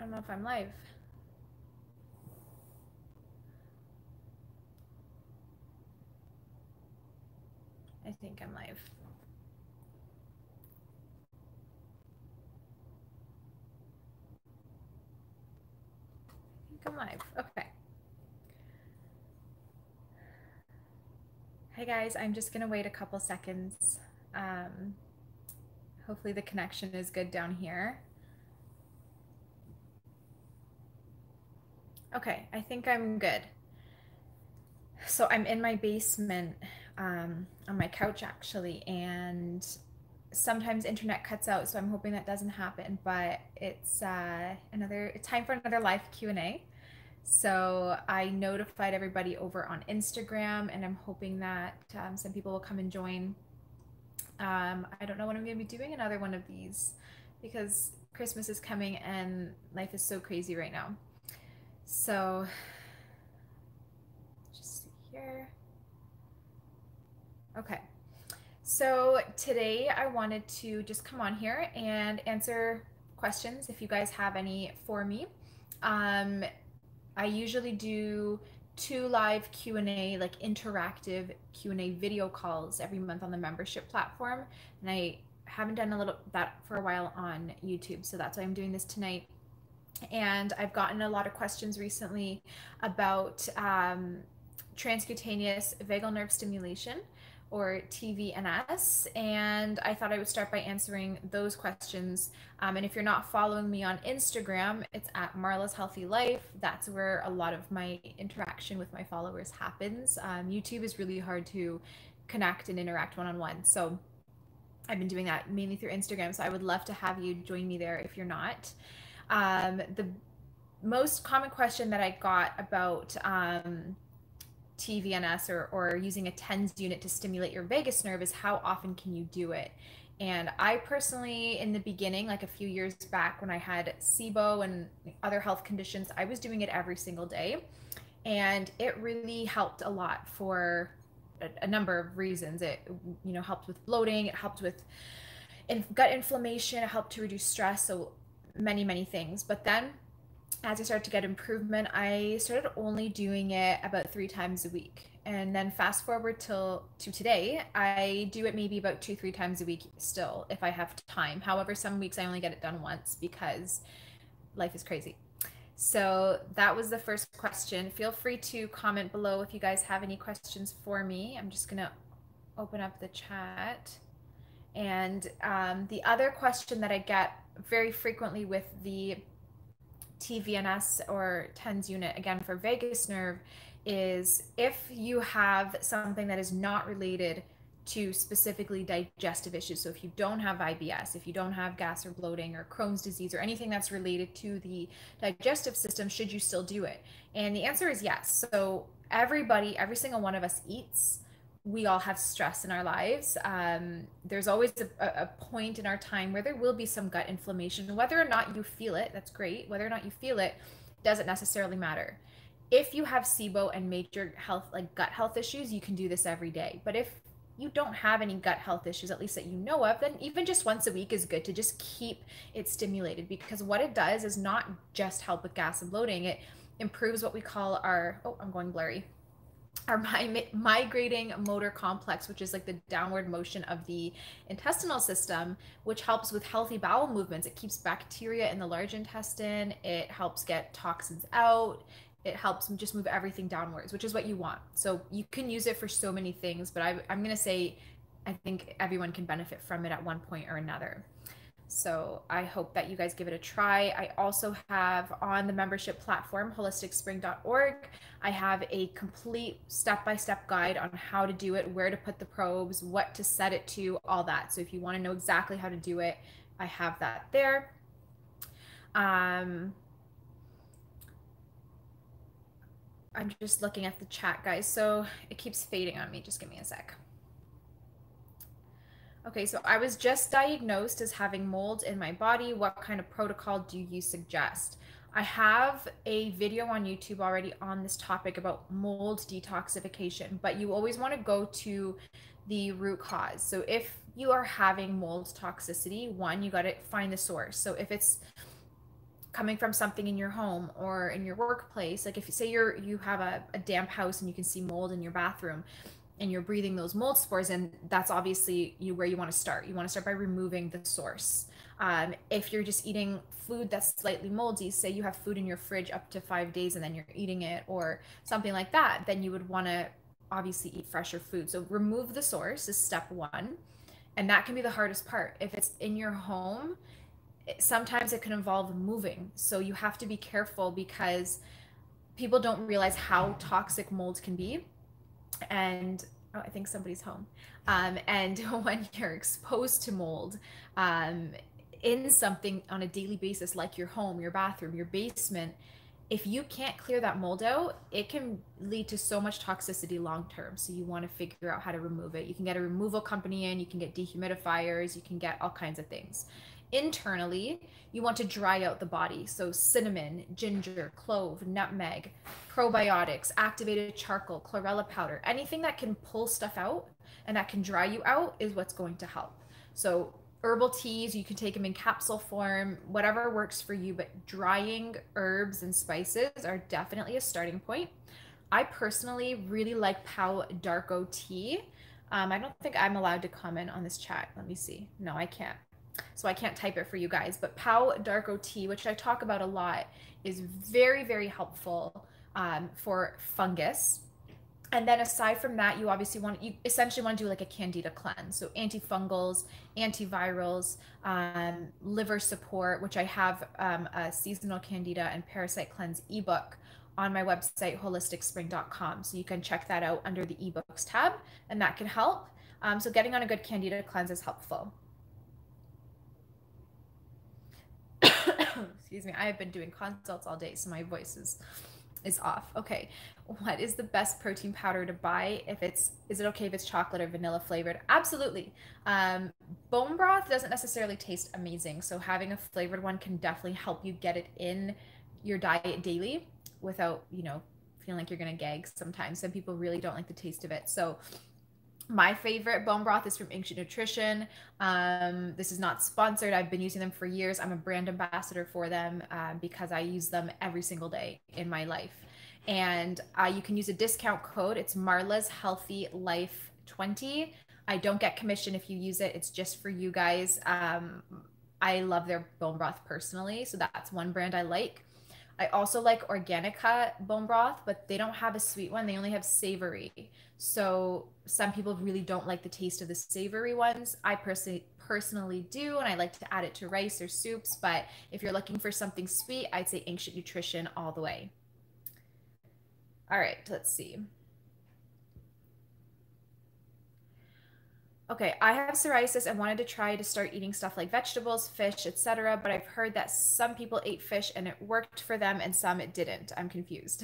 don't know if I'm live. I think I'm live. I think I'm live. Okay. Hey guys, I'm just gonna wait a couple seconds. Hopefully the connection is good down here. Okay, I think I'm good. So I'm in my basement on my couch actually, and sometimes internet cuts out, so I'm hoping that doesn't happen, but it's time for another live Q&A. So I notified everybody over on Instagram, and I'm hoping that some people will come and join. I don't know when I'm going to be doing another one of these because Christmas is coming and life is so crazy right now. So just see here. Okay. So today I wanted to just come on here and answer questions if you guys have any for me. I usually do 2 live Q&A, like interactive Q&A video calls every month on the membership platform, and I haven't done that for a while on YouTube, so that's why I'm doing this tonight. And I've gotten a lot of questions recently about transcutaneous vagal nerve stimulation, or TVNS, and I thought I would start by answering those questions. And if you're not following me on Instagram, it's at Marla's Healthy Life. That's where a lot of my interaction with my followers happens. YouTube is really hard to connect and interact one-on-one, so I've been doing that mainly through Instagram, so I would love to have you join me there if you're not. The most common question that I got about TVNS or using a TENS unit to stimulate your vagus nerve is how often can you do it? And I personally, in the beginning, like a few years back when I had SIBO and other health conditions, I was doing it every single day. And it really helped a lot for a number of reasons. It, helped with bloating, it helped with gut inflammation, it helped to reduce stress, so many things. But then as I started to get improvement, I started only doing it about 3 times a week. And then fast forward to today, I do it maybe about 2-3 times a week still if I have time. However, some weeks I only get it done once because life is crazy. So that was the first question. Feel free to comment below if you guys have any questions for me. I'm just gonna open up the chat. And the other question that I get very frequently with the TVNS or TENS unit, again for vagus nerve, is if you have something that is not related to specifically digestive issues. So if you don't have IBS, if you don't have gas or bloating or Crohn's disease or anything that's related to the digestive system, should you still do it? And the answer is yes. So everybody, every single one of us eats. We all have stress in our lives. There's always a point in our time where there will be some gut inflammation. Whether or not you feel it, that's great. Whether or not you feel it doesn't necessarily matter. If you have SIBO and major health, like gut health issues, you can do this every day. But if you don't have any gut health issues, at least that you know of, then even just once a week is good to just keep it stimulated, because what it does is not just help with gas and bloating. It improves what we call our, oh, I'm going blurry, our migrating motor complex, which is like the downward motion of the intestinal system, which helps with healthy bowel movements. It keeps bacteria in the large intestine. It helps get toxins out. It helps just move everything downwards, which is what you want. So you can use it for so many things, but I'm going to say I think everyone can benefit from it at one point or another. So I hope that you guys give it a try. I also have on the membership platform, holisticspring.org, I have a complete step-by-step guide on how to do it, where to put the probes, what to set it to, all that. So if you want to know exactly how to do it, I have that there. I'm just looking at the chat, guys. So it keeps fading on me. Just give me a sec. Okay, so I was just diagnosed as having mold in my body. What kind of protocol do you suggest? I have a video on YouTube already on this topic about mold detoxification, but you always want to go to the root cause. So if you are having mold toxicity, one, you got to find the source. So if it's coming from something in your home or in your workplace, like if you say you have a damp house and you can see mold in your bathroom and you're breathing those mold spores, and that's obviously where you want to start. You want to start by removing the source. If you're just eating food that's slightly moldy, say you have food in your fridge up to 5 days and then you're eating it or something like that, then you would want to obviously eat fresher food. So remove the source is step one. And that can be the hardest part. If it's in your home, sometimes it can involve moving. So you have to be careful because people don't realize how toxic mold can be. And oh, I think somebody's home. And when you're exposed to mold in something on a daily basis, like your home, your bathroom, your basement, if you can't clear that mold out, it can lead to so much toxicity long term. So you want to figure out how to remove it. You can get a removal company in, you can get dehumidifiers, you can get all kinds of things. Internally, you want to dry out the body. So cinnamon, ginger, clove, nutmeg, probiotics, activated charcoal, chlorella powder, anything that can pull stuff out and that can dry you out is what's going to help. So herbal teas, you can take them in capsule form, whatever works for you, but drying herbs and spices are definitely a starting point. I personally really like Pau Darko tea. I don't think I'm allowed to comment on this chat. Let me see. No, I can't. So I can't type it for you guys, but Pau Darko tea, which I talk about a lot, is very, very helpful for fungus. And then aside from that, you essentially want to do like a candida cleanse. So antifungals, antivirals, liver support, which I have a seasonal candida and parasite cleanse ebook on my website, holisticspring.com. So you can check that out under the ebooks tab and that can help. So getting on a good candida cleanse is helpful. Excuse me, I have been doing consults all day, so my voice is off. Okay, what is the best protein powder to buy? Is it okay if it's chocolate or vanilla flavored? Absolutely. Bone broth doesn't necessarily taste amazing, so having a flavored one can definitely help you get it in your diet daily without, feeling like you're gonna gag sometimes. Some people really don't like the taste of it. So my favorite bone broth is from Ancient Nutrition. This is not sponsored. I've been using them for years. I'm a brand ambassador for them because I use them every single day in my life. And you can use a discount code. It's Marla's Healthy Life 20. I don't get commission if you use it. It's just for you guys. I love their bone broth personally. So that's one brand I like. I also like Organica bone broth, but they don't have a sweet one. They only have savory. So some people really don't like the taste of the savory ones. I personally do, and I like to add it to rice or soups. But if you're looking for something sweet, I'd say Ancient Nutrition all the way. All right, let's see. Okay, I have psoriasis and wanted to try to start eating stuff like vegetables, fish, etc. But I've heard that some people ate fish and it worked for them and some it didn't. I'm confused.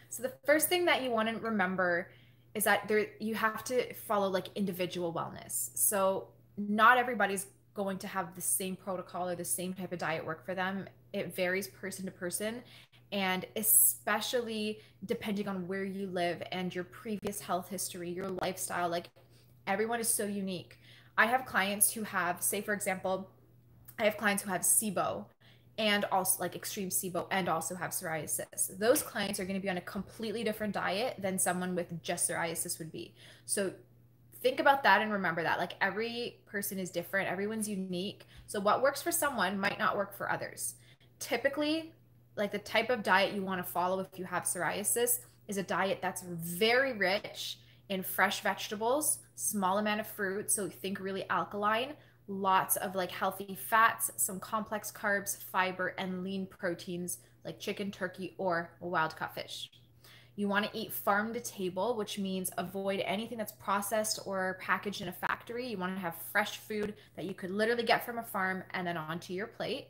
So the first thing that you want to remember is that you have to follow like individual wellness. So not everybody's going to have the same protocol or the same type of diet work for them. It varies person to person, and especially depending on where you live and your previous health history, your lifestyle. Like everyone is so unique. I have clients who have, say for example, I have clients who have SIBO and also like extreme SIBO and also have psoriasis. Those clients are going to be on a completely different diet than someone with just psoriasis would be. So think about that and remember that like every person is different. Everyone's unique. So what works for someone might not work for others. Typically, like the type of diet you want to follow if you have psoriasis is a diet that's very rich in fresh vegetables, small amount of fruit. So think really alkaline, lots of like healthy fats, some complex carbs, fiber, and lean proteins like chicken, turkey, or wild caught fish. You want to eat farm to table, which means avoid anything that's processed or packaged in a factory. You want to have fresh food that you could literally get from a farm and then onto your plate.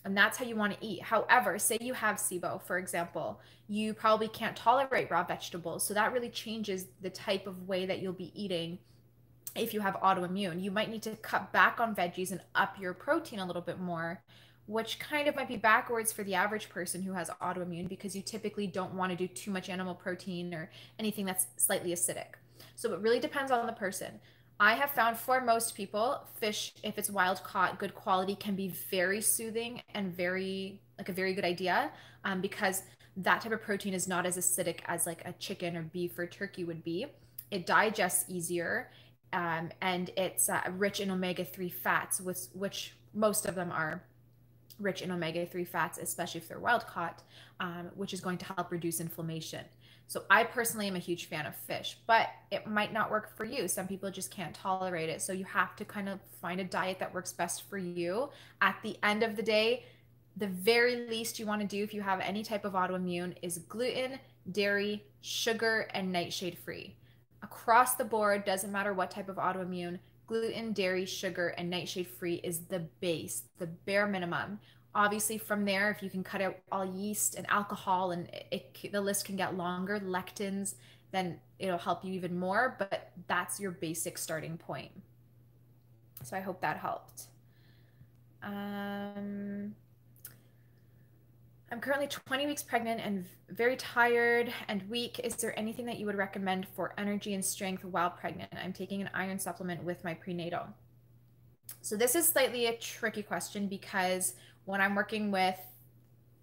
And that's how you want to eat. However, say you have SIBO, for example, you probably can't tolerate raw vegetables. So that really changes the type of way that you'll be eating. If you have autoimmune, you might need to cut back on veggies and up your protein a little bit more, which kind of might be backwards for the average person who has autoimmune because you typically don't want to do too much animal protein or anything that's slightly acidic. So it really depends on the person. I have found for most people, fish, if it's wild caught, good quality, can be very soothing and very, like a very good idea, because that type of protein is not as acidic as like a chicken or beef or turkey would be. It digests easier, and it's rich in omega-3 fats, which most of them are rich in omega-3 fats, especially if they're wild caught, which is going to help reduce inflammation. So I personally am a huge fan of fish, but it might not work for you. Some people just can't tolerate it. So you have to kind of find a diet that works best for you. At the end of the day, the very least you want to do if you have any type of autoimmune is gluten, dairy, sugar, and nightshade free. Across the board, doesn't matter what type of autoimmune, gluten, dairy, sugar, and nightshade free is the base, the bare minimum. Obviously, from there, if you can cut out all yeast and alcohol, and the list can get longer, lectins, then it'll help you even more. But that's your basic starting point. So I hope that helped. I'm currently 20 weeks pregnant and very tired and weak. Is there anything that you would recommend for energy and strength while pregnant? I'm taking an iron supplement with my prenatal. So this is slightly a tricky question because when I'm working with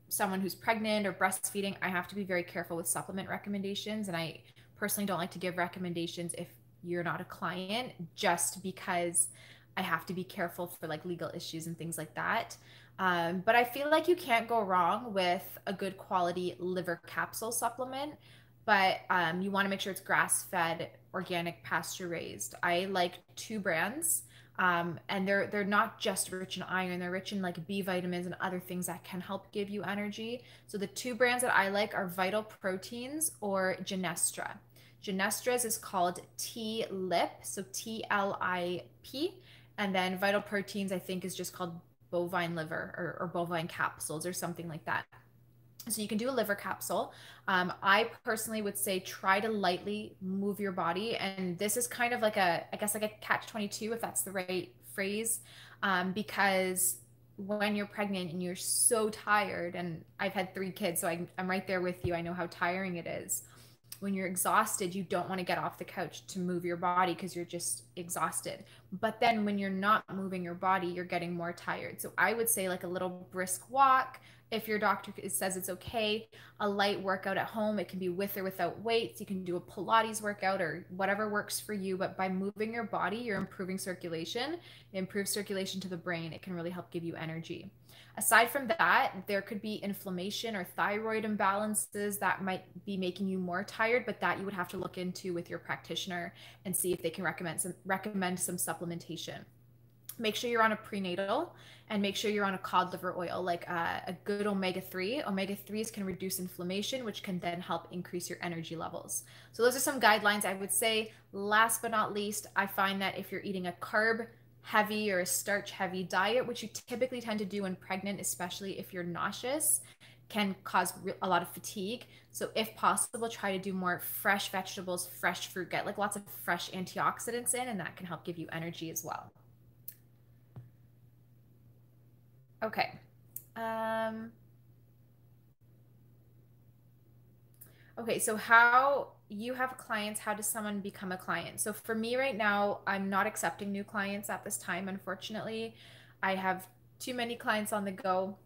someone who's pregnant or breastfeeding, I have to be very careful with supplement recommendations. And I personally don't like to give recommendations if you're not a client, just because I have to be careful for like legal issues and things like that. But I feel like you can't go wrong with a good quality liver capsule supplement. But you want to make sure it's grass-fed, organic, pasture-raised. I like two brands. And they're not just rich in iron, they're rich in like B vitamins and other things that can help give you energy. So the two brands that I like are Vital Proteins or Genestra. Genestra's is called T-Lip, so T-L-I-P, and then Vital Proteins I think is just called bovine liver or bovine capsules or something like that. So you can do a liver capsule. I personally would say try to lightly move your body. And this is kind of like I guess like a catch-22, if that's the right phrase, because when you're pregnant and you're so tired, and I've had 3 kids, so I'm right there with you. I know how tiring it is. When you're exhausted, you don't want to get off the couch to move your body because you're just exhausted. But then when you're not moving your body, you're getting more tired. So I would say like a little brisk walk. If your doctor says it's okay, a light workout at home. It can be with or without weights. You can do a Pilates workout or whatever works for you. But by moving your body, you're improving circulation. It improves circulation to the brain. It can really help give you energy. Aside from that, there could be inflammation or thyroid imbalances that might be making you more tired, but that you would have to look into with your practitioner and see if they can recommend some supplementation. Make sure you're on a prenatal and make sure you're on a cod liver oil, like a good omega-3. Omega-3s can reduce inflammation, which can then help increase your energy levels. So those are some guidelines I would say. Last but not least, I find that if you're eating a carb heavy or a starch heavy diet, which you typically tend to do when pregnant, especially if you're nauseous, can cause a lot of fatigue. So if possible, try to do more fresh vegetables, fresh fruit, get like lots of fresh antioxidants in, and that can help give you energy as well. Okay. Okay, so how you have clients, how does someone become a client? So for me right now, I'm not accepting new clients at this time, unfortunately. I have too many clients on the go.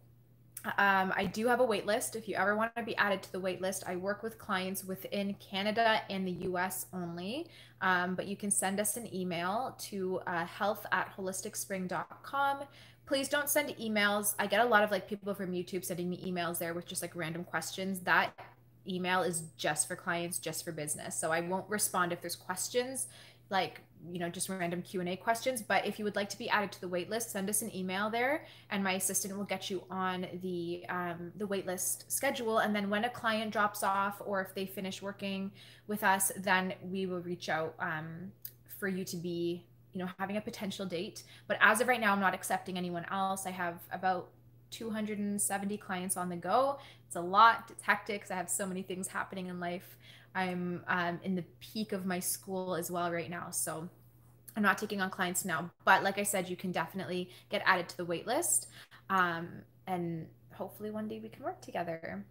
I do have a wait list. If you ever want to be added to the wait list, I work with clients within Canada and the US only. But you can send us an email to health@holisticspring.com. Please don't send emails. I get a lot of like people from YouTube sending me emails there with just like random questions. That email is just for clients, just for business. So I won't respond if there's questions, like, you know, just random Q&A questions. But if you would like to be added to the wait list, send us an email there and my assistant will get you on the wait list schedule. And then when a client drops off or if they finish working with us, then we will reach out for you to be, you know, having a potential date. But as of right now, I'm not accepting anyone else. I have about 270 clients on the go. It's a lot. It's hectic because I have so many things happening in life. I'm in the peak of my school as well right now. So I'm not taking on clients now. But like I said, you can definitely get added to the wait list. And hopefully one day we can work together.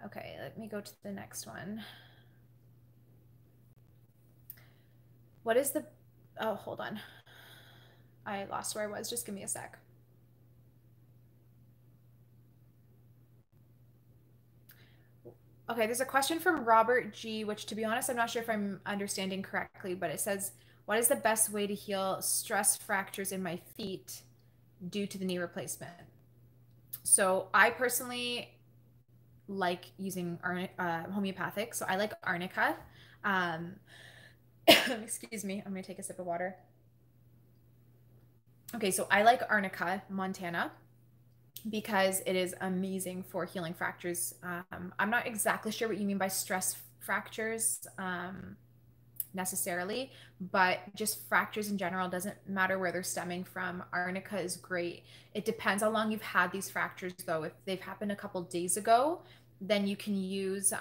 Okay, let me go to the next one. What is the, oh, hold on. I lost where I was. Just give me a sec. Okay, there's a question from Robert G, which to be honest, I'm not sure if I'm understanding correctly, but it says, what is the best way to heal stress fractures in my feet due to the knee replacement? So I personally like using homeopathic. So I like arnica. Um, excuse me, I'm gonna take a sip of water. Okay, so I like arnica montana because it is amazing for healing fractures. I'm not exactly sure what you mean by stress fractures necessarily, but just fractures in general, doesn't matter where they're stemming from. Arnica is great. It depends how long you've had these fractures though. If they've happened a couple days ago, then you can use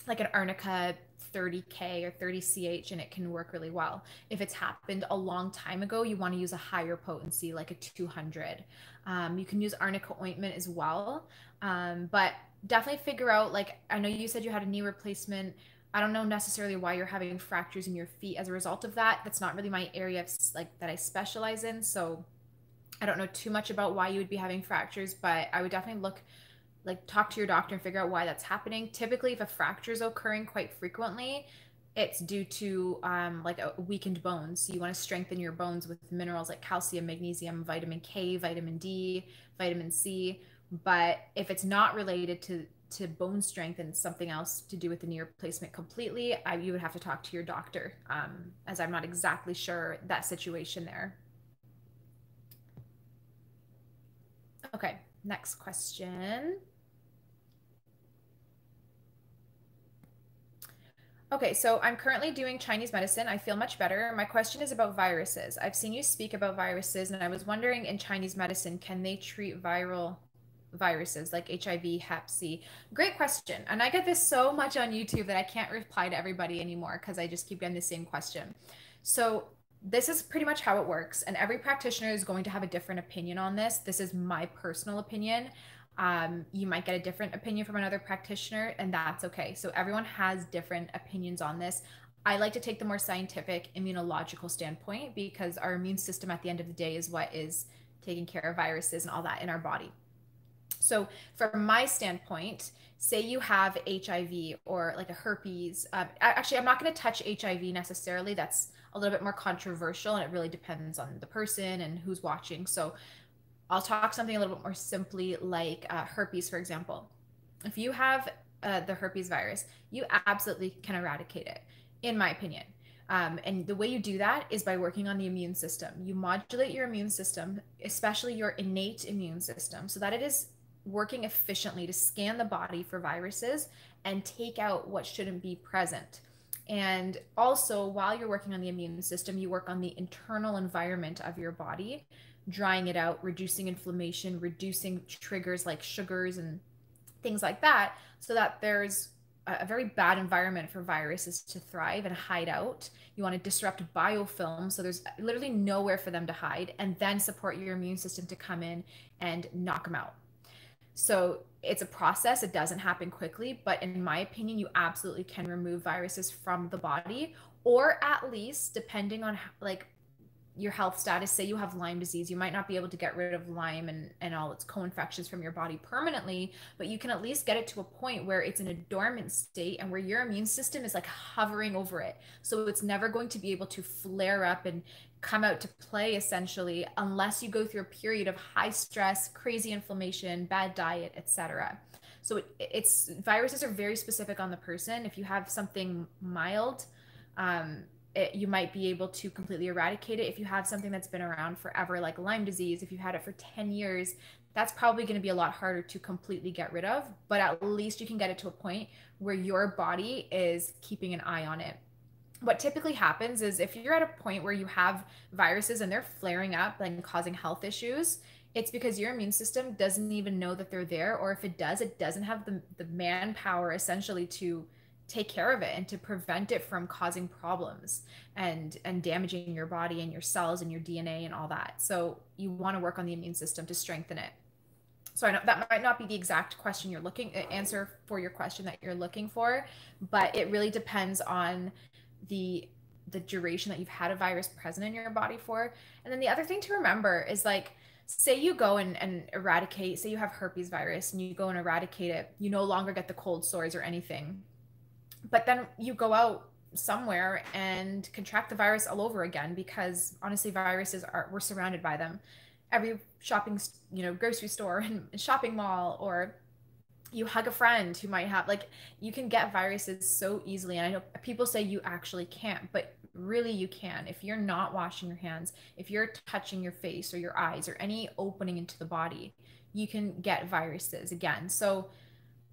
like an arnica 30K or 30CH and it can work really well. If it's happened a long time ago, you want to use a higher potency, like a 200. You can use arnica ointment as well. But definitely figure out, like, I know you said you had a knee replacement. I don't know necessarily why you're having fractures in your feet as a result of that. That's not really my area of, like, that I specialize in. So I don't know too much about why you would be having fractures, but I would definitely talk to your doctor and figure out why that's happening. Typically, if a fracture is occurring quite frequently, it's due to like a weakened bones. So you want to strengthen your bones with minerals like calcium, magnesium, vitamin K, vitamin D, vitamin C. But if it's not related to bone strength and something else to do with the knee replacement completely, you would have to talk to your doctor, as I'm not exactly sure that situation there. Okay, next question. Okay, so I'm currently doing Chinese medicine. I feel much better. My question is about viruses. I've seen you speak about viruses, and I was wondering in Chinese medicine, can they treat viral viruses like HIV, Hep C? Great question. And I get this so much on YouTube that I can't reply to everybody anymore because I just keep getting the same question. So this is pretty much how it works, and every practitioner is going to have a different opinion on this. This is my personal opinion. You might get a different opinion from another practitioner, and that's okay. So everyone has different opinions on this. I like to take the more scientific immunological standpoint because our immune system at the end of the day is what is taking care of viruses and all that in our body. So from my standpoint, say you have HIV or like a herpes. Actually, I'm not going to touch HIV necessarily. That's a little bit more controversial, and it really depends on the person and who's watching. So I'll talk something a little bit more simply like herpes, for example. If you have the herpes virus, you absolutely can eradicate it, in my opinion. And the way you do that is by working on the immune system. You modulate your immune system, especially your innate immune system, so that it is working efficiently to scan the body for viruses and take out what shouldn't be present. And also, while you're working on the immune system, you work on the internal environment of your body, drying it out, reducing inflammation, reducing triggers like sugars and things like that, so that there's a very bad environment for viruses to thrive and hide out. You want to disrupt biofilm, so there's literally nowhere for them to hide, and then support your immune system to come in and knock them out. So it's a process. It doesn't happen quickly, but in my opinion, you absolutely can remove viruses from the body, or at least, depending on like your health status, say you have Lyme disease, you might not be able to get rid of Lyme and all its co-infections from your body permanently, but you can at least get it to a point where it's in a dormant state and where your immune system is like hovering over it. So it's never going to be able to flare up and come out to play essentially unless you go through a period of high stress, crazy inflammation, bad diet, etc. So it's viruses are very specific on the person. If you have something mild, you might be able to completely eradicate it. If you have something that's been around forever, like Lyme disease, if you've had it for 10 years, that's probably going to be a lot harder to completely get rid of, but at least you can get it to a point where your body is keeping an eye on it. What typically happens is if you're at a point where you have viruses and they're flaring up and causing health issues, it's because your immune system doesn't even know that they're there, or if it does, it doesn't have the manpower essentially to take care of it and to prevent it from causing problems and damaging your body and your cells and your DNA and all that. So you want to work on the immune system to strengthen it. So I know that might not be the exact question you're looking answer for your question that you're looking for, but it really depends on the the duration that you've had a virus present in your body for. And then the other thing to remember is like, say you go and eradicate, say you have herpes virus and you go and eradicate it, you no longer get the cold sores or anything. But then you go out somewhere and contract the virus all over again, because honestly, viruses are, we're surrounded by them. Every shopping, grocery store and shopping mall, or you hug a friend who might have, like, you can get viruses so easily. And I know people say you actually can't, but really you can. If you're not washing your hands, if you're touching your face or your eyes or any opening into the body, you can get viruses again. So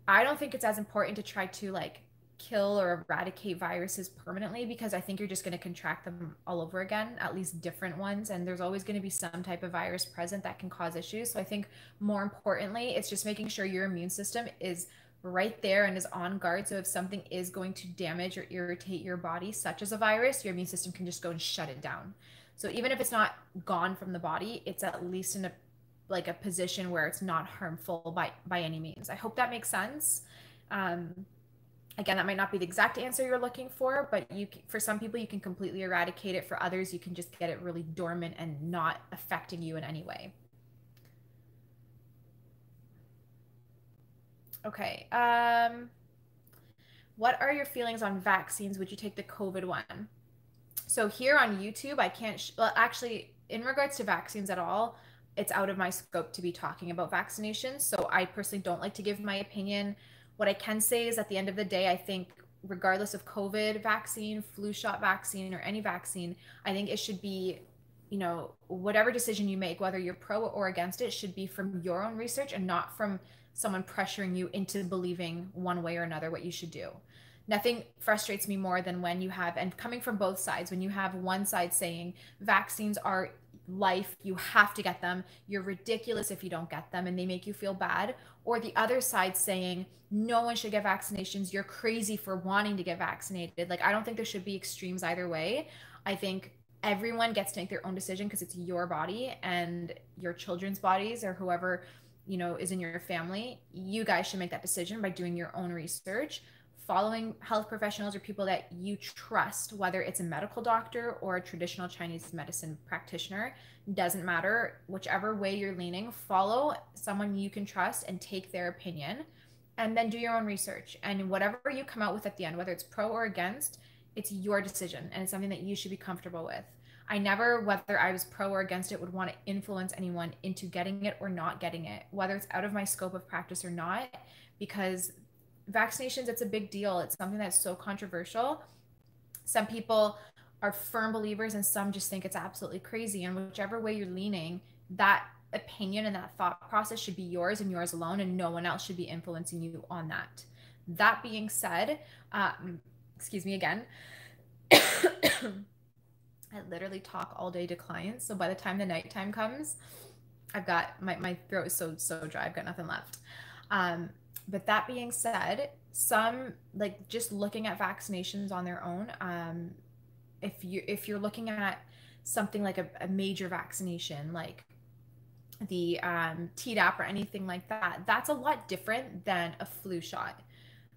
I don't think it's as important to try to like kill or eradicate viruses permanently, because I think you're just going to contract them all over again, at least different ones. And there's always going to be some type of virus present that can cause issues. So I think more importantly, it's just making sure your immune system is right there and is on guard. So if something is going to damage or irritate your body, such as a virus, your immune system can just go and shut it down. So even if it's not gone from the body, it's at least in a position where it's not harmful by any means. I hope that makes sense. Again, that might not be the exact answer you're looking for, but for some people, you can completely eradicate it. For others, you can just get it really dormant and not affecting you in any way. Okay. What are your feelings on vaccines? Would you take the COVID one? So here on YouTube, I can't, well, actually, in regards to vaccines at all, it's out of my scope to be talking about vaccinations. So I personally don't like to give my opinion. What I can say is at the end of the day, I think regardless of COVID vaccine, flu shot vaccine, or any vaccine, I think it should be, whatever decision you make, whether you're pro or against it, should be from your own research and not from someone pressuring you into believing one way or another what you should do. Nothing frustrates me more than when you have, and coming from both sides, when you have one side saying vaccines are life, you have to get them, you're ridiculous if you don't get them, and they make you feel bad, or the other side saying no one should get vaccinations, you're crazy for wanting to get vaccinated. Like, I don't think there should be extremes either way. I think everyone gets to make their own decision because it's your body and your children's bodies, or whoever is in your family. You guys should make that decision by doing your own research, following health professionals or people that you trust, whether it's a medical doctor or a traditional Chinese medicine practitioner. Doesn't matter, whichever way you're leaning, follow someone you can trust and take their opinion, and then do your own research. And whatever you come out with at the end, whether it's pro or against, it's your decision, and it's something that you should be comfortable with. I never, whether I was pro or against it, would want to influence anyone into getting it or not getting it, whether it's out of my scope of practice or not, because vaccinations, it's a big deal. It's something that's so controversial. Some people are firm believers and some just think it's absolutely crazy. And whichever way you're leaning, that opinion and that thought process should be yours and yours alone, and no one else should be influencing you on that. That being said, excuse me again. I literally talk all day to clients. So by the time the nighttime comes, I've got, my throat is so dry. I've got nothing left. But that being said, some, like, just looking at vaccinations on their own, if you're looking at something like a major vaccination, like the Tdap or anything like that, that's a lot different than a flu shot.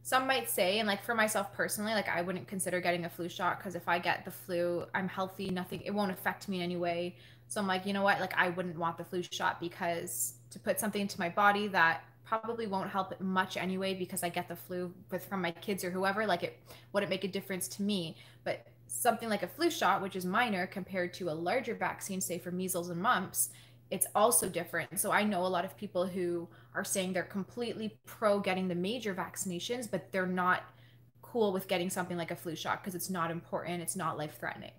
Some might say, and like for myself personally, like I wouldn't consider getting a flu shot because if I get the flu, I'm healthy, nothing, it won't affect me in any way. So I'm like, you know what, like I wouldn't want the flu shot, because to put something into my body that probably won't help much anyway, because I get the flu from my kids or whoever, like it wouldn't make a difference to me. But something like a flu shot, which is minor compared to a larger vaccine, say for measles and mumps, it's also different. So I know a lot of people who are saying they're completely pro getting the major vaccinations, but they're not cool with getting something like a flu shot because it's not important, it's not life-threatening.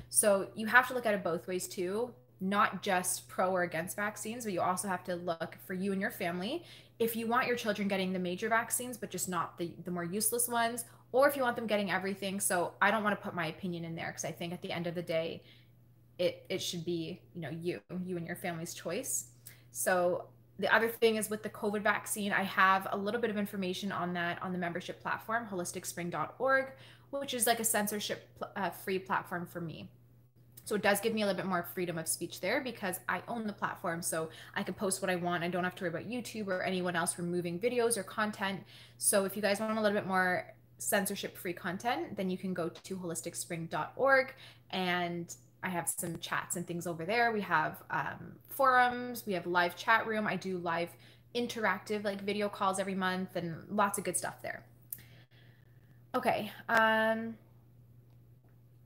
So you have to look at it both ways too, not just pro or against vaccines, but you also have to look for you and your family. If you want your children getting the major vaccines, but just not the more useless ones, or if you want them getting everything. So I don't want to put my opinion in there because I think at the end of the day, it should be, you and your family's choice. So the other thing is with the COVID vaccine, I have a little bit of information on that on the membership platform, holisticspring.org, which is like a censorship free platform for me. So it does give me a little bit more freedom of speech there because I own the platform. So I can post what I want. I don't have to worry about YouTube or anyone else removing videos or content. So if you guys want a little bit more censorship-free content, then you can go to holisticspring.org, and I have some chats and things over there. We have forums, we have live chat room. I do live interactive like video calls every month and lots of good stuff there. Okay.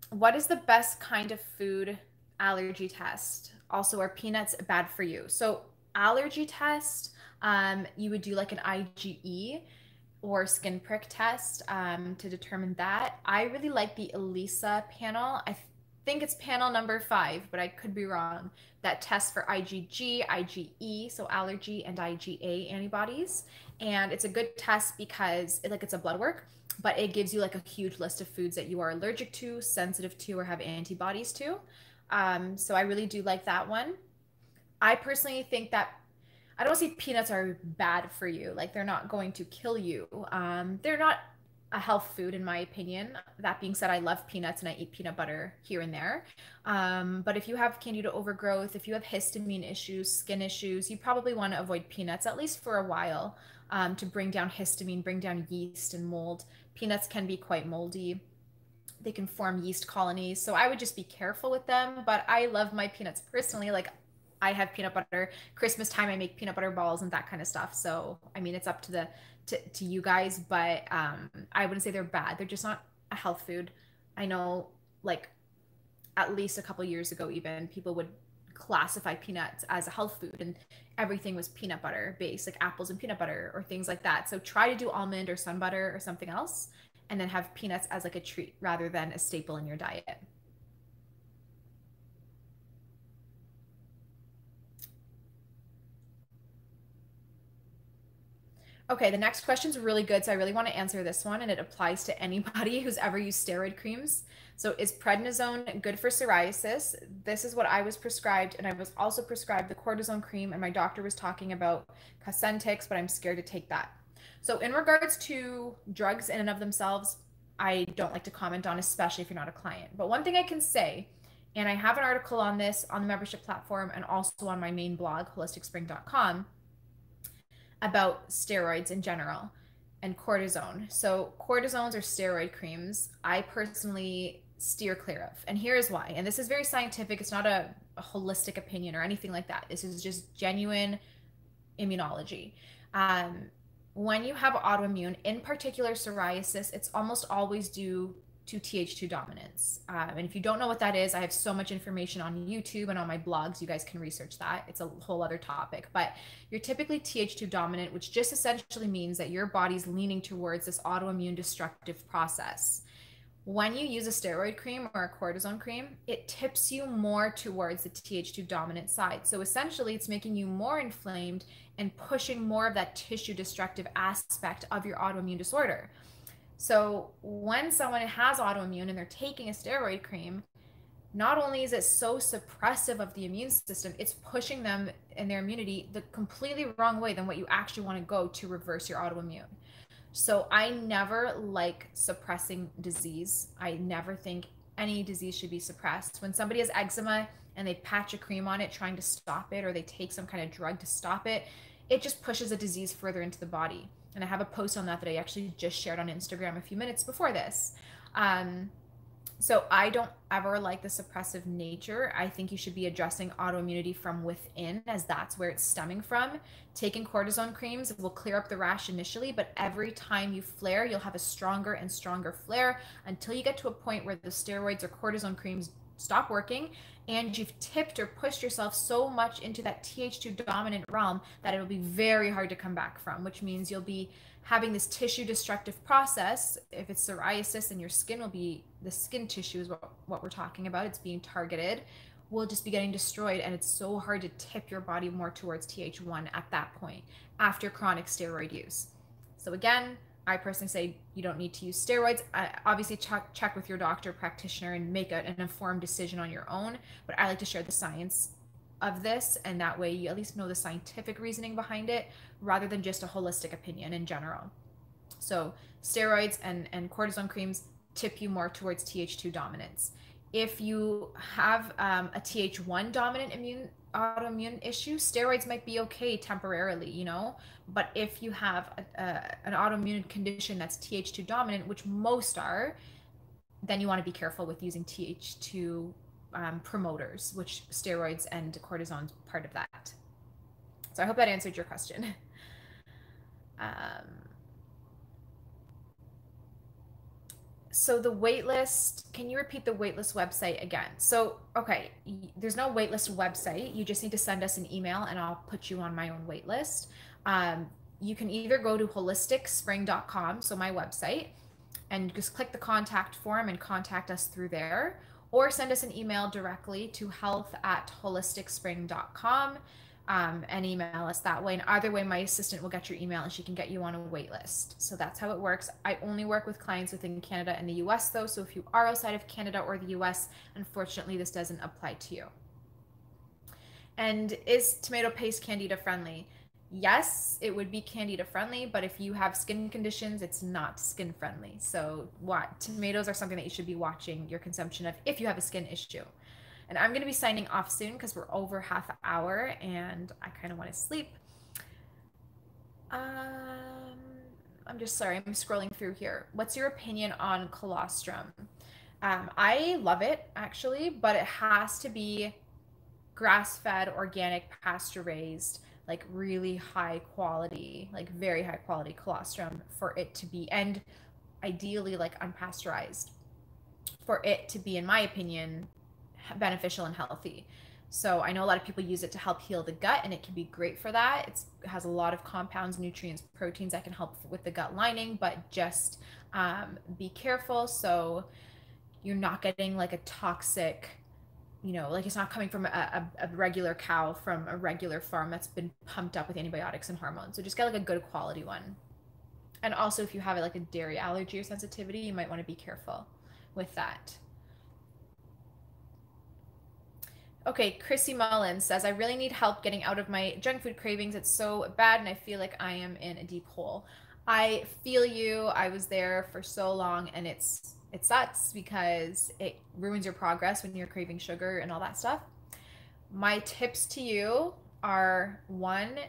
What is the best kind of food allergy test? Also, are peanuts bad for you? So allergy test, you would do like an IgE or skin prick test to determine that. I really like the ELISA panel. I think it's panel number 5, but I could be wrong. That tests for IgG, IgE, so allergy, and IgA antibodies. And it's a good test because it's a blood work, but it gives you like a huge list of foods that you are allergic to, sensitive to, or have antibodies to. So I really do like that one. I personally think that I don't see peanuts are bad for you. Like they're not going to kill you. They're not a health food in my opinion. That being said, I love peanuts and I eat peanut butter here and there. But if you have candida overgrowth, if you have histamine issues, skin issues, you probably want to avoid peanuts at least for a while to bring down histamine, bring down yeast and mold. Peanuts can be quite moldy. They can form yeast colonies. So I would just be careful with them. But I love my peanuts personally. Like I have peanut butter. Christmas time, I make peanut butter balls and that kind of stuff. So, I mean, it's up to to you guys, but I wouldn't say they're bad. They're just not a health food. I know, like, at least a couple years ago, even people would classify peanuts as a health food, and everything was peanut butter based, like apples and peanut butter or things like that. So try to do almond or sun butter or something else, and then have peanuts as like a treat rather than a staple in your diet. Okay, the next question is really good, so I really want to answer this one, and it applies to anybody who's ever used steroid creams. So is prednisone good for psoriasis? This is what I was prescribed, and I was also prescribed the cortisone cream, and my doctor was talking about Cosentyx, but I'm scared to take that. So in regards to drugs in and of themselves, I don't like to comment on, especially if you're not a client. But one thing I can say, and I have an article on this on the membership platform and also on my main blog, holisticspring.com, about steroids in general and cortisone. So cortisones or steroid creams, I personally steer clear of. And here is why. And this is very scientific. It's not a holistic opinion or anything like that. This is just genuine immunology. When you have autoimmune, in particular psoriasis, it's almost always due to Th2 dominance. And if you don't know what that is, I have so much information on YouTube and on my blogs. You guys can research that. It's a whole other topic. But you're typically Th2 dominant, which just essentially means that your body's leaning towards this autoimmune destructive process. When you use a steroid cream or a cortisone cream, it tips you more towards the Th2 dominant side. So essentially, it's making you more inflamed and pushing more of that tissue destructive aspect of your autoimmune disorder. So when someone has autoimmune and they're taking a steroid cream, not only is it so suppressive of the immune system, it's pushing them and their immunity the completely wrong way than what you actually want to go to reverse your autoimmune. So I never like suppressing disease. I never think any disease should be suppressed. When somebody has eczema and they patch a cream on it trying to stop it, or they take some kind of drug to stop it, it just pushes a disease further into the body. And I have a post on that I actually just shared on Instagram a few minutes before this. So I don't ever like the suppressive nature. I think you should be addressing autoimmunity from within, as that's where it's stemming from. Taking cortisone creams will clear up the rash initially, but every time you flare, you'll have a stronger and stronger flare until you get to a point where the steroids or cortisone creams stop working and you've tipped or pushed yourself so much into that Th2 dominant realm that it'll be very hard to come back from, which means you'll be having this tissue destructive process. If it's psoriasis, and your skin will be, the skin tissue is what we're talking about, it's being targeted, will just be getting destroyed, and it's so hard to tip your body more towards Th1 at that point after chronic steroid use. So again, I personally say you don't need to use steroids. Obviously, check with your doctor, practitioner, and make an informed decision on your own. But I like to share the science of this, and that way you at least know the scientific reasoning behind it rather than just a holistic opinion in general. So steroids and cortisone creams tip you more towards Th2 dominance. If you have a Th1 dominant autoimmune issue, steroids might be okay temporarily, you know. But if you have an autoimmune condition that's Th2 dominant, which most are, then you want to be careful with using Th2 promoters, which steroids and cortisone is part of that. So I hope that answered your question. So the waitlist, can you repeat the waitlist website again? So, okay, there's no waitlist website. You just need to send us an email and I'll put you on my own waitlist. You can either go to holisticspring.com, so my website, and just click the contact form and contact us through there, or send us an email directly to health@holisticspring.com, and email us that way. And either way, my assistant will get your email and she can get you on a wait list. So that's how it works. I only work with clients within Canada and the US though. So if you are outside of Canada or the US, unfortunately, this doesn't apply to you. And is tomato paste candida friendly? Yes, it would be candida friendly, but if you have skin conditions, it's not skin friendly. So what tomatoes are something that you should be watching your consumption of if you have a skin issue. And I'm going to be signing off soon because we're over half an hour and I kind of want to sleep. I'm just sorry, I'm scrolling through here. What's your opinion on colostrum? I love it actually, but it has to be grass-fed, organic, pasture-raised, like really high quality, like very high quality colostrum for it to be, and ideally like unpasteurized, for it to be, in my opinion, beneficial and healthy. So I know a lot of people use it to help heal the gut, and it can be great for that. It has a lot of compounds, nutrients, proteins that can help with the gut lining, but just be careful so you're not getting like a toxic, you know, like it's not coming from a regular cow from a regular farm that's been pumped up with antibiotics and hormones. So just get like a good quality one. And also if you have like a dairy allergy or sensitivity, you might want to be careful with that. Okay, Chrissy Mullins says, I really need help getting out of my junk food cravings. It's so bad and I feel like I am in a deep hole. I feel you. I was there for so long and it sucks because it ruins your progress when you're craving sugar and all that stuff. My tips to you are, one,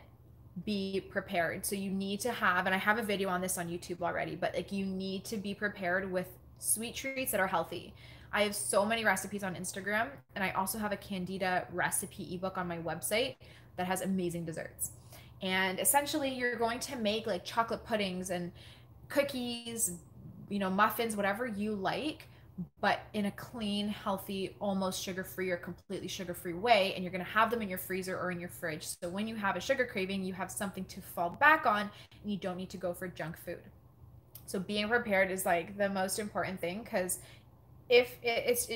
be prepared. So you need to have, and I have a video on this on YouTube already, but like you need to be prepared with sweet treats that are healthy. I have so many recipes on Instagram, and I also have a Candida recipe ebook on my website that has amazing desserts. And essentially, you're going to make like chocolate puddings and cookies, you know, muffins, whatever you like, but in a clean, healthy, almost sugar-free or completely sugar-free way. And you're going to have them in your freezer or in your fridge. So when you have a sugar craving, you have something to fall back on and you don't need to go for junk food. So being prepared is like the most important thing, because if it's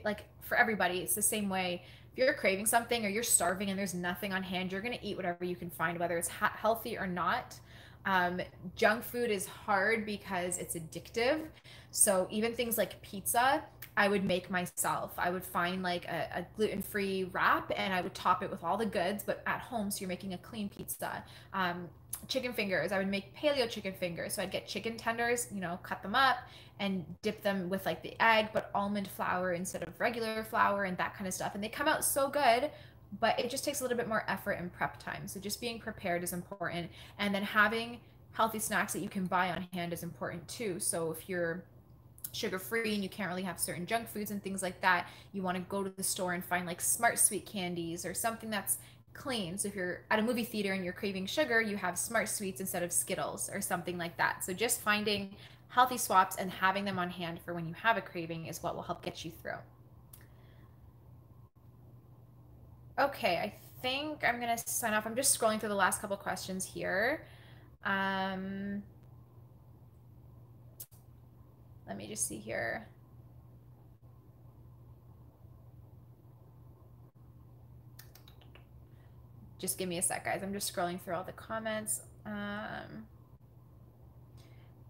like for everybody, it's the same way. If you're craving something or you're starving and there's nothing on hand, you're going to eat whatever you can find, whether it's healthy or not. Junk food is hard because it's addictive. So even things like pizza, I would make myself. I would find like a gluten-free wrap and I would top it with all the goods, but at home, so you're making a clean pizza. Chicken fingers, I would make paleo chicken fingers. So I'd get chicken tenders, you know, cut them up and dip them with like the egg, but almond flour instead of regular flour and that kind of stuff. And they come out so good, but it just takes a little bit more effort and prep time. So just being prepared is important. And then having healthy snacks that you can buy on hand is important too. So if you're sugar-free and you can't really have certain junk foods and things like that, you want to go to the store and find like Smart Sweet candies or something that's clean. So if you're at a movie theater and you're craving sugar, you have Smart Sweets instead of Skittles or something like that. So just finding healthy swaps and having them on hand for when you have a craving is what will help get you through. Okay, I think I'm gonna sign off. I'm just scrolling through the last couple questions here. Let me just see here. Just give me a sec, guys. I'm just scrolling through all the comments.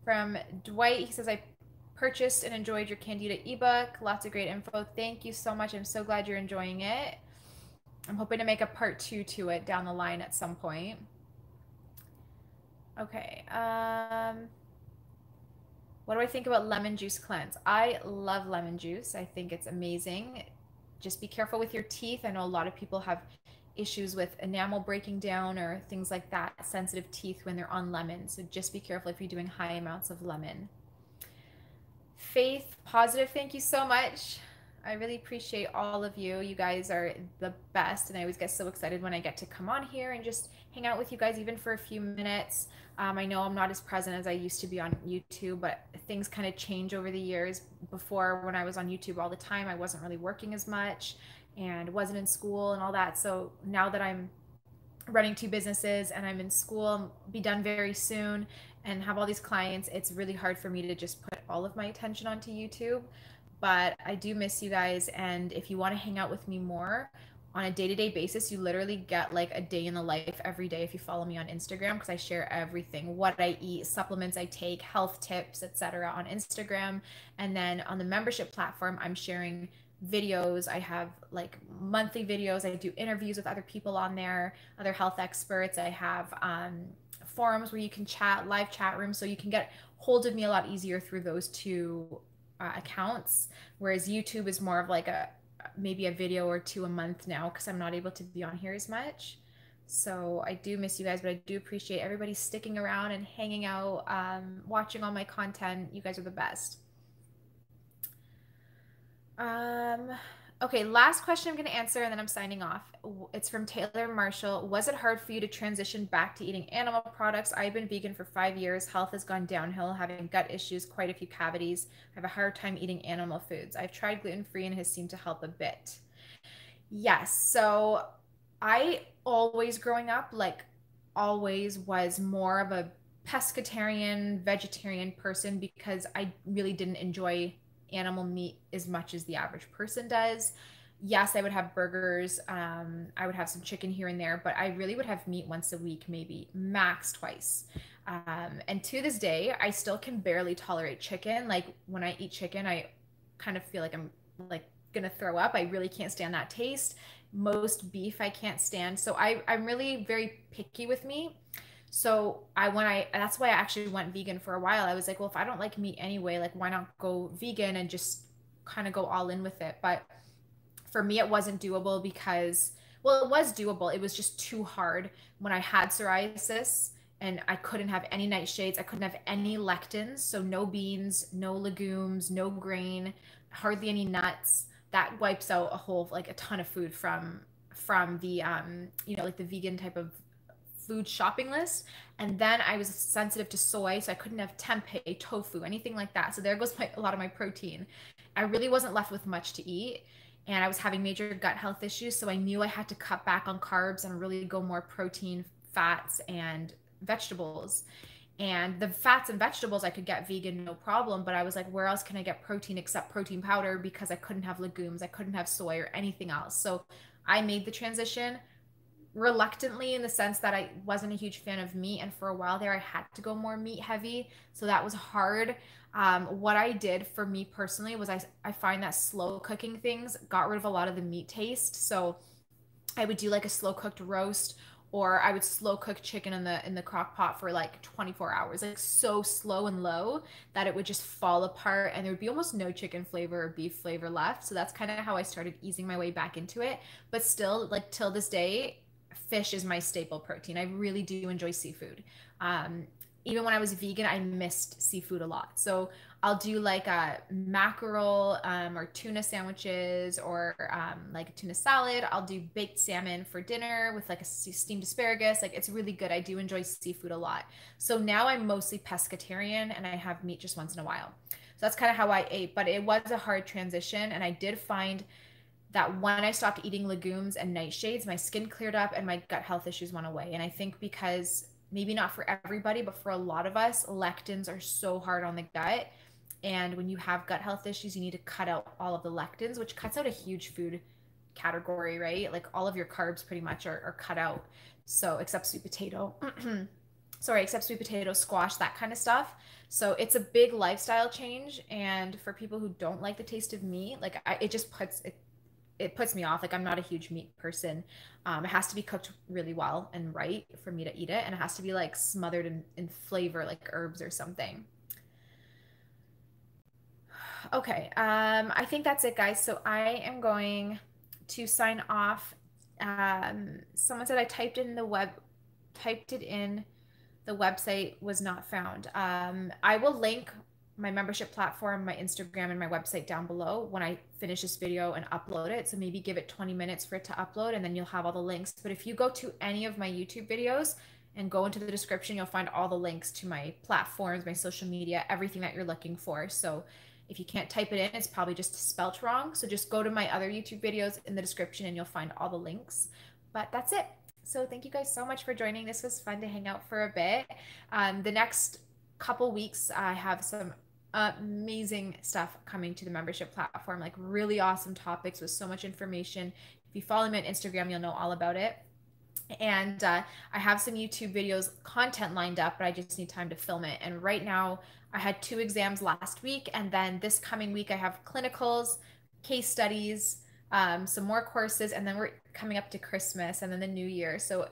From Dwight, he says, I purchased and enjoyed your Candida ebook. Lots of great info. Thank you so much. I'm so glad you're enjoying it. I'm hoping to make a part 2 to it down the line at some point. Okay. What do I think about lemon juice cleanse? I love lemon juice. I think it's amazing. Just be careful with your teeth. I know a lot of people have issues with enamel breaking down or things like that, sensitive teeth when they're on lemon. So just be careful if you're doing high amounts of lemon. Faith, positive, thank you so much. I really appreciate all of you. You guys are the best, and I always get so excited when I get to come on here and just hang out with you guys, even for a few minutes. I know I'm not as present as I used to be on YouTube, but things kind of change over the years. Before, when I was on YouTube all the time, I wasn't really working as much and wasn't in school and all that. So now that I'm running two businesses and I'm in school, I'll be done very soon and have all these clients, it's really hard for me to just put all of my attention onto YouTube. But I do miss you guys, and if you want to hang out with me more on a day-to-day basis, you literally get like a day in the life every day if you follow me on Instagram, because I share everything, what I eat, supplements I take, health tips, etc. on Instagram. And then on the membership platform, I'm sharing videos. I have like monthly videos. I do interviews with other people on there, other health experts. I have forums where you can chat, live chat rooms, so you can get hold of me a lot easier through those two accounts. Whereas YouTube is more of like a maybe a video or two a month now, because I'm not able to be on here as much. So I do miss you guys, but I do appreciate everybody sticking around and hanging out, watching all my content. You guys are the best. Um, okay, last question I'm going to answer and then I'm signing off. It's from Taylor Marshall. Was it hard for you to transition back to eating animal products? I've been vegan for 5 years. Health has gone downhill, having gut issues, quite a few cavities. I have a hard time eating animal foods. I've tried gluten-free and it has seemed to help a bit. Yes, so I always growing up, like always was more of a pescatarian, vegetarian person because I really didn't enjoy animal meat as much as the average person does. Yes, I would have burgers. I would have some chicken here and there, but I really would have meat once a week, maybe max twice. And to this day, I still can barely tolerate chicken. Like when I eat chicken, I kind of feel like I'm like gonna throw up. I really can't stand that taste. Most beef I can't stand. So I'm really very picky with meat. So that's why I actually went vegan for a while. I was like, well, if I don't like meat anyway, like why not go vegan and just kind of go all in with it? But for me, it wasn't doable because, well, it was doable. It was just too hard when I had psoriasis and I couldn't have any nightshades. I couldn't have any lectins. So no beans, no legumes, no grain, hardly any nuts. That wipes out a whole, like a ton of food from the, like the vegan type of food shopping list. And then I was sensitive to soy, so I couldn't have tempeh, tofu, anything like that. So there goes a lot of my protein. I really wasn't left with much to eat, and I was having major gut health issues, so I knew I had to cut back on carbs and really go more protein, fats, and vegetables. And the fats and vegetables I could get vegan, no problem, but I was like, where else can I get protein except protein powder, because I couldn't have legumes, I couldn't have soy or anything else. So I made the transition reluctantly, in the sense that I wasn't a huge fan of meat, and for a while there I had to go more meat heavy, so that was hard. What I did for me personally was I find that slow cooking things got rid of a lot of the meat taste. So I would do like a slow cooked roast, or I would slow cook chicken in the crock pot for like 24 hours, like so slow and low that it would just fall apart and there would be almost no chicken flavor or beef flavor left. So that's kind of how I started easing my way back into it. But still, like till this day, fish is my staple protein. I really do enjoy seafood. Even when I was vegan, I missed seafood a lot. So I'll do like a mackerel or tuna sandwiches, or like a tuna salad. I'll do baked salmon for dinner with like a steamed asparagus. Like it's really good. I do enjoy seafood a lot. So now I'm mostly pescatarian and I have meat just once in a while. So that's kind of how I ate, but it was a hard transition. And I did find that when I stopped eating legumes and nightshades, my skin cleared up and my gut health issues went away. And I think because maybe not for everybody, but for a lot of us, lectins are so hard on the gut. And when you have gut health issues, you need to cut out all of the lectins, which cuts out a huge food category, right? Like all of your carbs pretty much are cut out. So except sweet potato, except sweet potato, squash, that kind of stuff. So it's a big lifestyle change. And for people who don't like the taste of meat, like it puts me off. Like I'm not a huge meat person. It has to be cooked really well and right for me to eat it. And it has to be like smothered in flavor, like herbs or something. Okay. I think that's it, guys. So I am going to sign off. Someone said I typed it in, the website was not found. I will link my membership platform, my Instagram, and my website down below when I finish this video and upload it. So maybe give it 20 minutes for it to upload, and then you'll have all the links. But if you go to any of my YouTube videos and go into the description, you'll find all the links to my platforms, my social media, everything that you're looking for. So if you can't type it in, it's probably just spelt wrong. So just go to my other YouTube videos in the description and you'll find all the links. But that's it. So thank you guys so much for joining. This was fun to hang out for a bit. The next couple weeks, I have some amazing stuff coming to the membership platform, like really awesome topics with so much information. If you follow me on Instagram, you'll know all about it. And I have some YouTube videos content lined up, but I just need time to film it. And right now, I had 2 exams last week, and then this coming week, I have clinicals, case studies, some more courses, and then we're coming up to Christmas and then the new year. So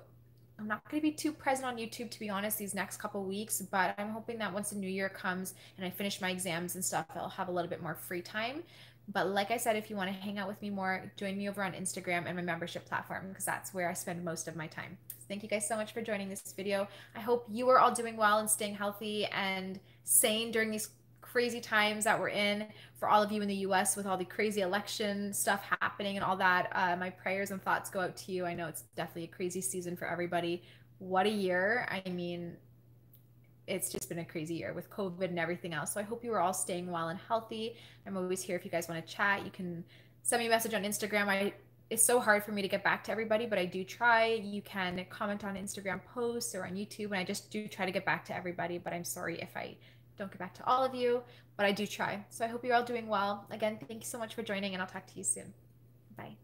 I'm not going to be too present on YouTube, to be honest, these next couple weeks, but I'm hoping that once the new year comes and I finish my exams and stuff, I'll have a little bit more free time. But like I said, if you want to hang out with me more, join me over on Instagram and my membership platform, because that's where I spend most of my time. So thank you guys so much for joining this video. I hope you are all doing well and staying healthy and sane during these crazy times that we're in. For all of you in the US with all the crazy election stuff happening and all that, my prayers and thoughts go out to you. I know it's definitely a crazy season for everybody. What a year. I mean, it's just been a crazy year with COVID and everything else. So I hope you are all staying well and healthy. I'm always here if you guys want to chat. You can send me a message on Instagram. It's so hard for me to get back to everybody, but I do try. You can comment on Instagram posts or on YouTube, and I just do try to get back to everybody, but I'm sorry if I don't get back to all of you, but I do try. So I hope you're all doing well. Again, thank you so much for joining, and I'll talk to you soon. Bye.